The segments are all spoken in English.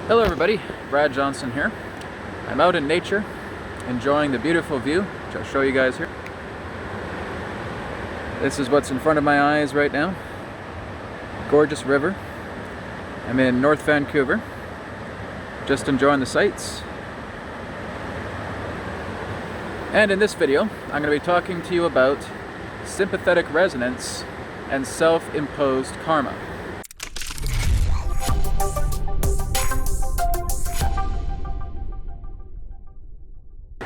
Hello everybody, Brad Johnson here. I'm out in nature, enjoying the beautiful view, which I'll show you guys here. This is what's in front of my eyes right now. Gorgeous river. I'm in North Vancouver, just enjoying the sights. And in this video, I'm going to be talking to you about sympathetic resonance and self-imposed karma.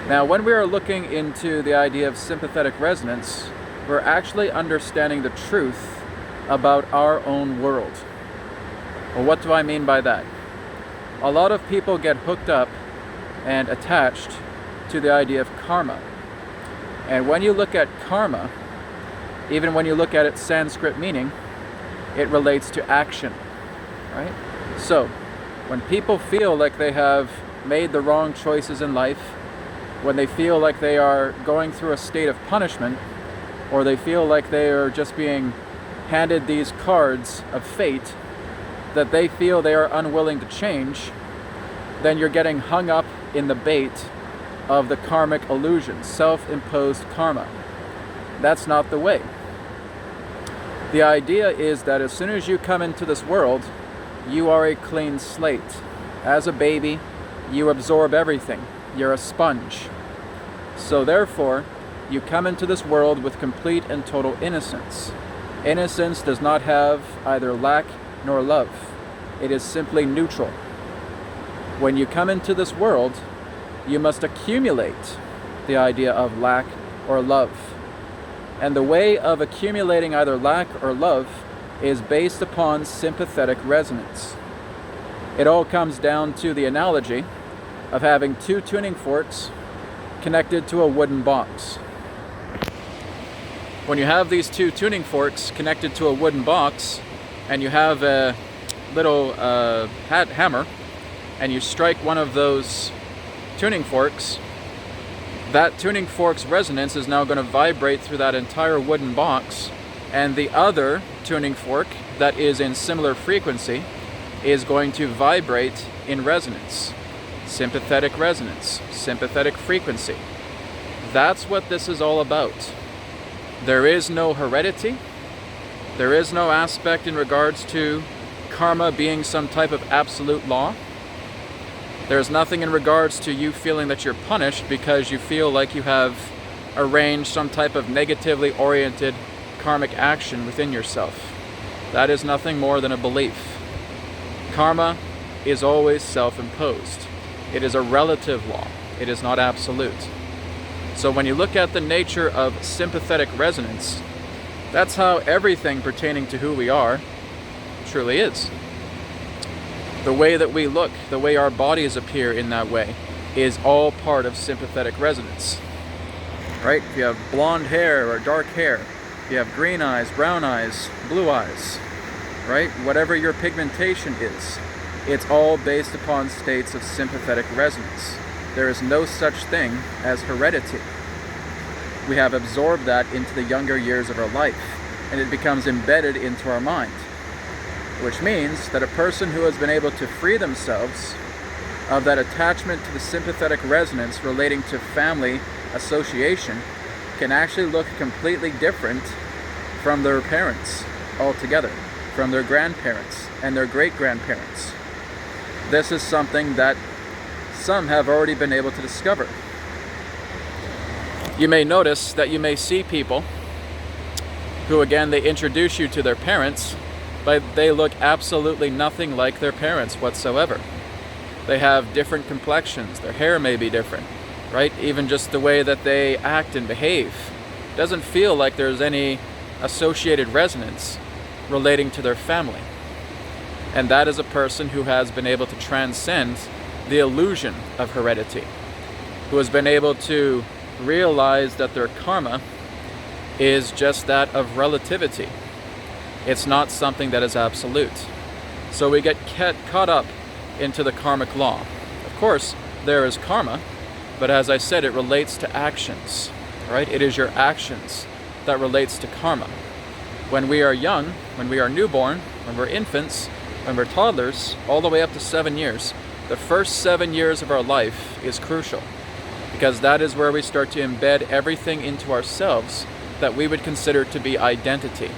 Now, when we are looking into the idea of sympathetic resonance, we're actually understanding the truth about our own world. Well, what do I mean by that? A lot of people get hooked up and attached to the idea of karma. And when you look at karma, even when you look at its Sanskrit meaning, it relates to action, right? So, when people feel like they have made the wrong choices in life, when they feel like they are going through a state of punishment, or they feel like they are just being handed these cards of fate that they feel they are unwilling to change, then you're getting hung up in the bait of the karmic illusion, self-imposed karma. That's not the way. The idea is that as soon as you come into this world, you are a clean slate. As a baby, you absorb everything. You're a sponge. So therefore, you come into this world with complete and total innocence. Innocence does not have either lack nor love. It is simply neutral. When you come into this world, you must accumulate the idea of lack or love. And the way of accumulating either lack or love is based upon sympathetic resonance. It all comes down to the analogy of having two tuning forks connected to a wooden box. When you have these two tuning forks connected to a wooden box, and you have a little hammer, and you strike one of those tuning forks, that tuning fork's resonance is now going to vibrate through that entire wooden box, and the other tuning fork that is in similar frequency is going to vibrate in resonance. Sympathetic resonance, sympathetic frequency. That's what this is all about. There is no heredity. There is no aspect in regards to karma being some type of absolute law. There's nothing in regards to you feeling that you're punished because you feel like you have arranged some type of negatively oriented karmic action within yourself. That is nothing more than a belief. Karma is always self-imposed. It is a relative law. It is not absolute. So when you look at the nature of sympathetic resonance, that's how everything pertaining to who we are truly is. The way that we look, the way our bodies appear in that way, is all part of sympathetic resonance. Right? If you have blonde hair or dark hair, if you have green eyes, brown eyes, blue eyes, right? Whatever your pigmentation is, it's all based upon states of sympathetic resonance. There is no such thing as heredity. We have absorbed that into the younger years of our life, and it becomes embedded into our mind. Which means that a person who has been able to free themselves of that attachment to the sympathetic resonance relating to family association can actually look completely different from their parents altogether, from their grandparents and their great-grandparents. This is something that some have already been able to discover. You may notice that you may see people who, again, they introduce you to their parents, but they look absolutely nothing like their parents whatsoever. They have different complexions. Their hair may be different, right? Even just the way that they act and behave doesn't feel like there's any associated resonance relating to their family. And that is a person who has been able to transcend the illusion of heredity, who has been able to realize that their karma is just that of relativity. It's not something that is absolute. So we get caught up into the karmic law. Of course, there is karma, but as I said, it relates to actions, right? It is your actions that relates to karma. When we are young, when we are newborn, when we're infants, when we're toddlers, all the way up to 7 years, the first 7 years of our life is crucial, because that is where we start to embed everything into ourselves that we would consider to be identity.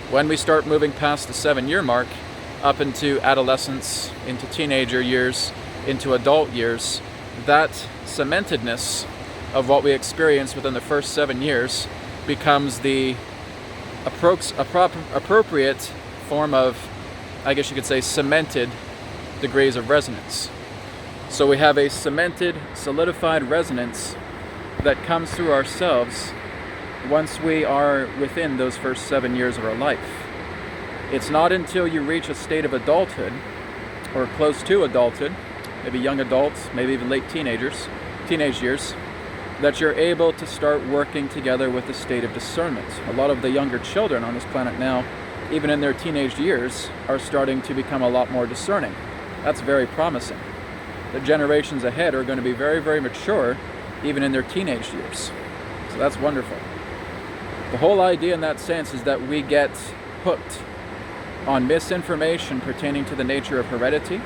When we start moving past the 7-year mark, up into adolescence, into teenager years, into adult years, that cementedness of what we experience within the first 7 years becomes the appropriate form of, I guess you could say, cemented degrees of resonance. So we have a cemented, solidified resonance that comes through ourselves once we are within those first 7 years of our life. It's not until you reach a state of adulthood, or close to adulthood, maybe young adults, maybe even late teenage years, that you're able to start working together with the state of discernment. A lot of the younger children on this planet now, even in their teenage years, are starting to become a lot more discerning. That's very promising. The generations ahead are going to be very, very mature, even in their teenage years. So that's wonderful. The whole idea in that sense is that we get hooked on misinformation pertaining to the nature of heredity.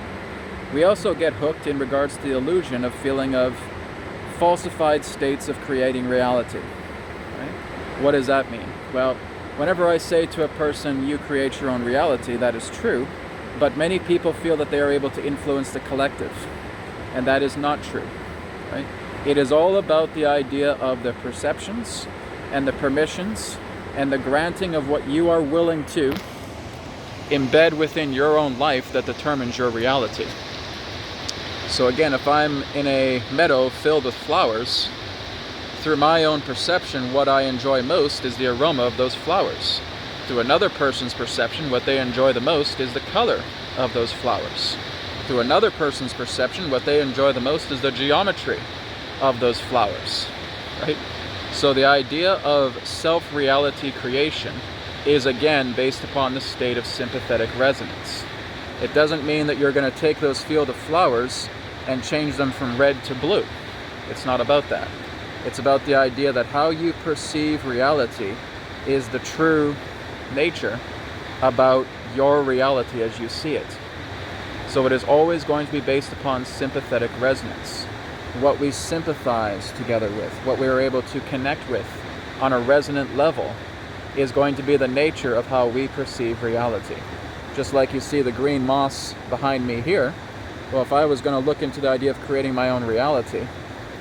We also get hooked in regards to the illusion of feeling of falsified states of creating reality. Right? What does that mean? Well, whenever I say to a person, you create your own reality, that is true, but many people feel that they are able to influence the collective, and that is not true. Right? It is all about the idea of the perceptions and the permissions and the granting of what you are willing to embed within your own life that determines your reality. So again, if I'm in a meadow filled with flowers, through my own perception, what I enjoy most is the aroma of those flowers. Through another person's perception, what they enjoy the most is the color of those flowers. Through another person's perception, what they enjoy the most is the geometry of those flowers, right? So the idea of self-reality creation is again based upon the state of sympathetic resonance. It doesn't mean that you're going to take those field of flowers and change them from red to blue. It's not about that. It's about the idea that how you perceive reality is the true nature about your reality as you see it. So it is always going to be based upon sympathetic resonance. What we sympathize together with, what we are able to connect with on a resonant level, is going to be the nature of how we perceive reality. Just like you see the green moss behind me here, well, if I was going to look into the idea of creating my own reality,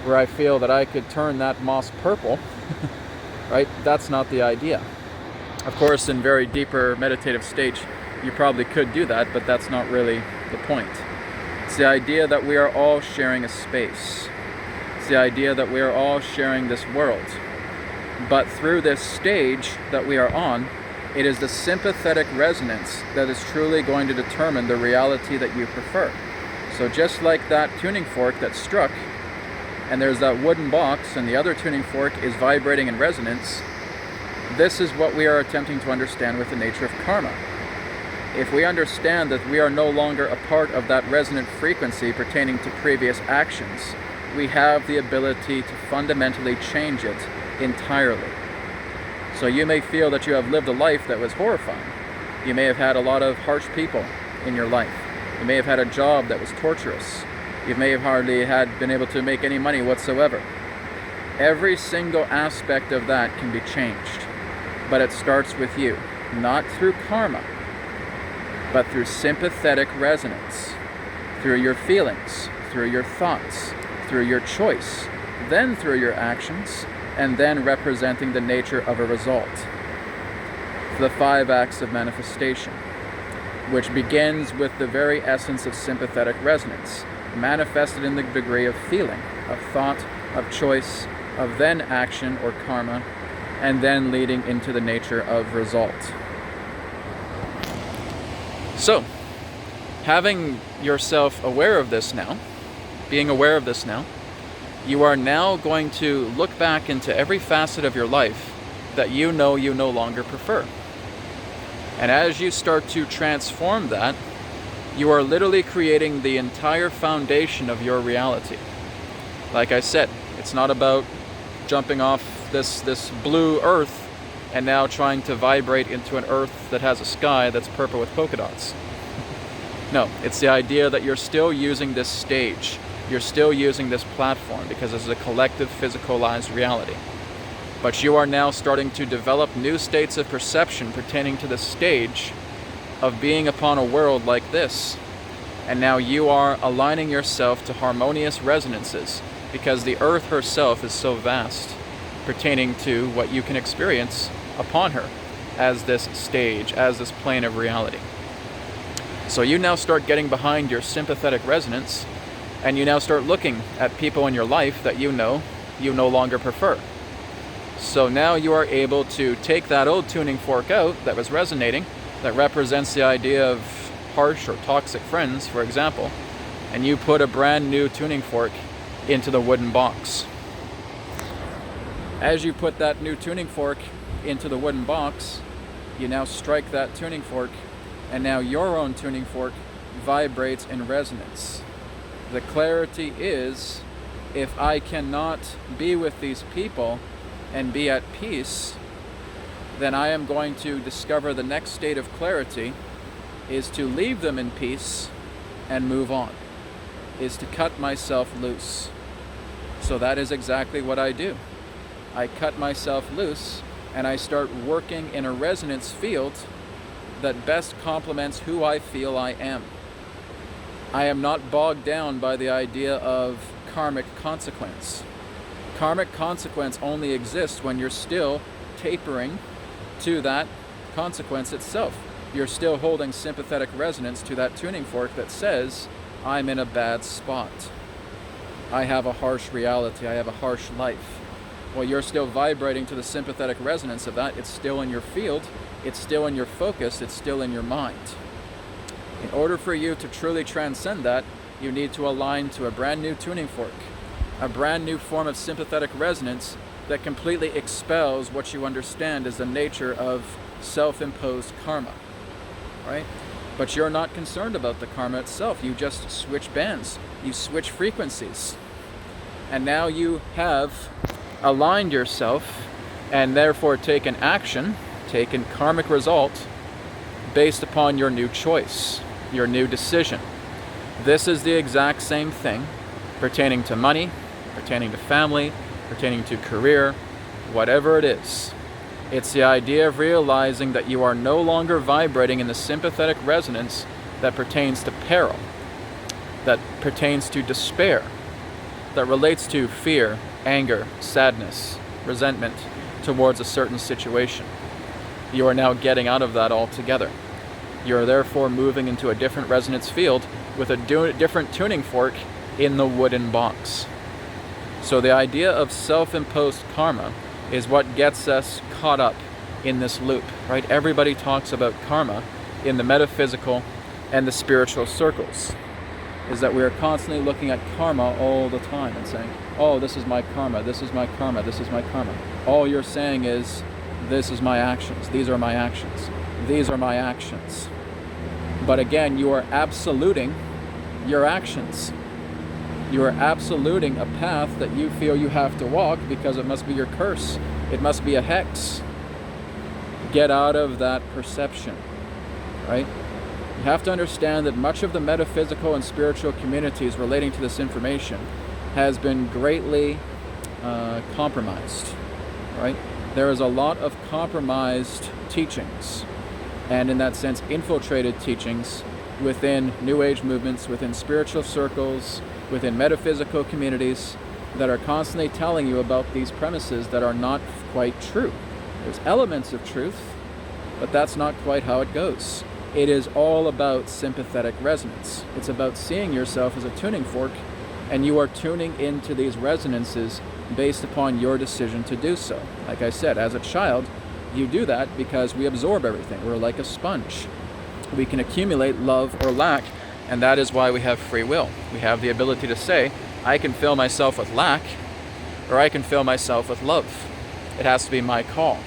where I feel that I could turn that moss purple, right, that's not the idea. Of course, in very deeper meditative stage, you probably could do that, but that's not really the point. It's the idea that we are all sharing a space. It's the idea that we are all sharing this world. But through this stage that we are on, it is the sympathetic resonance that is truly going to determine the reality that you prefer. So just like that tuning fork that struck, and there's that wooden box, and the other tuning fork is vibrating in resonance, this is what we are attempting to understand with the nature of karma. If we understand that we are no longer a part of that resonant frequency pertaining to previous actions, we have the ability to fundamentally change it entirely. So you may feel that you have lived a life that was horrifying. You may have had a lot of harsh people in your life. You may have had a job that was torturous. You may have hardly been able to make any money whatsoever. Every single aspect of that can be changed. But it starts with you, not through karma, but through sympathetic resonance, through your feelings, through your thoughts, through your choice, then through your actions, and then representing the nature of a result. The 5 acts of manifestation, which begins with the very essence of sympathetic resonance, manifested in the degree of feeling, of thought, of choice, of then action or karma, and then leading into the nature of result. So, having yourself aware of this now, being aware of this now, you are now going to look back into every facet of your life that you know you no longer prefer. And as you start to transform that, you are literally creating the entire foundation of your reality. Like I said, it's not about jumping off this blue earth and now trying to vibrate into an earth that has a sky that's purple with polka dots. No, it's the idea that you're still using this stage. You're still using this platform because this is a collective physicalized reality. But you are now starting to develop new states of perception pertaining to the stage of being upon a world like this. And now you are aligning yourself to harmonious resonances because the earth herself is so vast pertaining to what you can experience upon her as this stage, as this plane of reality. So you now start getting behind your sympathetic resonance, and you now start looking at people in your life that you know you no longer prefer. So now you are able to take that old tuning fork out that was resonating, that represents the idea of harsh or toxic friends, for example, and you put a brand new tuning fork into the wooden box. As you put that new tuning fork into the wooden box, you now strike that tuning fork, and now your own tuning fork vibrates in resonance. The clarity is, if I cannot be with these people and be at peace, then I am going to discover the next state of clarity is to leave them in peace and move on, is to cut myself loose. So that is exactly what I do. I cut myself loose and I start working in a resonance field that best complements who I feel I am. I am not bogged down by the idea of karmic consequence. Karmic consequence only exists when you're still tapering to that consequence itself. You're still holding sympathetic resonance to that tuning fork that says, I'm in a bad spot. I have a harsh reality. I have a harsh life. Well, you're still vibrating to the sympathetic resonance of that. It's still in your field. It's still in your focus. It's still in your mind. In order for you to truly transcend that, you need to align to a brand new tuning fork, a brand new form of sympathetic resonance that completely expels what you understand as the nature of self-imposed karma, right? But you're not concerned about the karma itself. You just switch bands. You switch frequencies. And now you have aligned yourself and therefore taken action, taken karmic result based upon your new choice, your new decision. This is the exact same thing pertaining to money, pertaining to family, pertaining to career, whatever it is. It's the idea of realizing that you are no longer vibrating in the sympathetic resonance that pertains to peril, that pertains to despair, that relates to fear, anger, sadness, resentment towards a certain situation. You are now getting out of that altogether. You are therefore moving into a different resonance field with a different tuning fork in the wooden box. So the idea of self-imposed karma is what gets us caught up in this loop, right? Everybody talks about karma in the metaphysical and the spiritual circles, is that we are constantly looking at karma all the time and saying, oh, this is my karma, this is my karma, this is my karma. All you're saying is, this is my actions, these are my actions, these are my actions. But again, you are absoluting your actions. You are absoluting a path that you feel you have to walk because it must be your curse. It must be a hex. Get out of that perception, right? You have to understand that much of the metaphysical and spiritual communities relating to this information has been greatly compromised, right? There is a lot of compromised teachings, and in that sense, infiltrated teachings within New Age movements, within spiritual circles, within metaphysical communities that are constantly telling you about these premises that are not quite true. There's elements of truth, but that's not quite how it goes. It is all about sympathetic resonance. It's about seeing yourself as a tuning fork, and you are tuning into these resonances based upon your decision to do so. Like I said, as a child, you do that because we absorb everything. We're like a sponge. We can accumulate love or lack, and that is why we have free will. We have the ability to say, I can fill myself with lack, or I can fill myself with love. It has to be my call.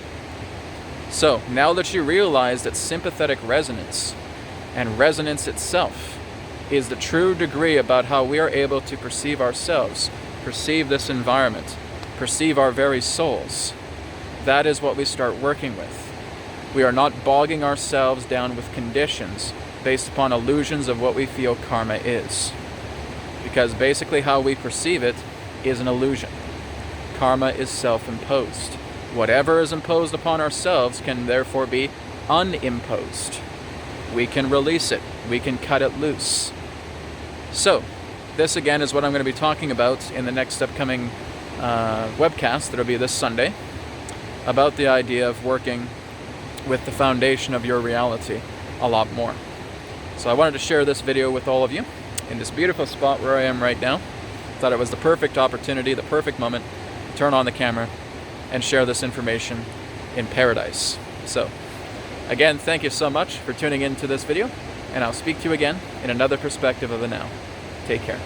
So, now that you realize that sympathetic resonance and resonance itself is the true degree about how we are able to perceive ourselves, perceive this environment, perceive our very souls, that is what we start working with. We are not bogging ourselves down with conditions based upon illusions of what we feel karma is. Because basically how we perceive it is an illusion. Karma is self-imposed. Whatever is imposed upon ourselves can therefore be unimposed. We can release it. We can cut it loose. So, this again is what I'm going to be talking about in the next upcoming webcast that'll be this Sunday, about the idea of working with the foundation of your reality a lot more. So I wanted to share this video with all of you in this beautiful spot where I am right now. Thought it was the perfect opportunity, the perfect moment to turn on the camera and share this information in paradise. So, again, thank you so much for tuning into this video, and I'll speak to you again in another perspective of the now. Take care.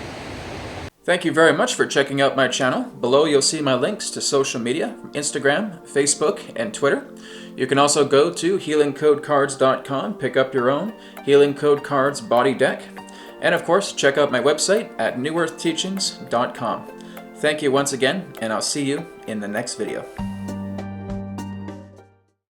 Thank you very much for checking out my channel. Below you'll see my links to social media, Instagram, Facebook, and Twitter. You can also go to healingcodecards.com, pick up your own Healing Code Cards body deck, and of course check out my website at newearthteachings.com. Thank you once again, and I'll see you in the next video.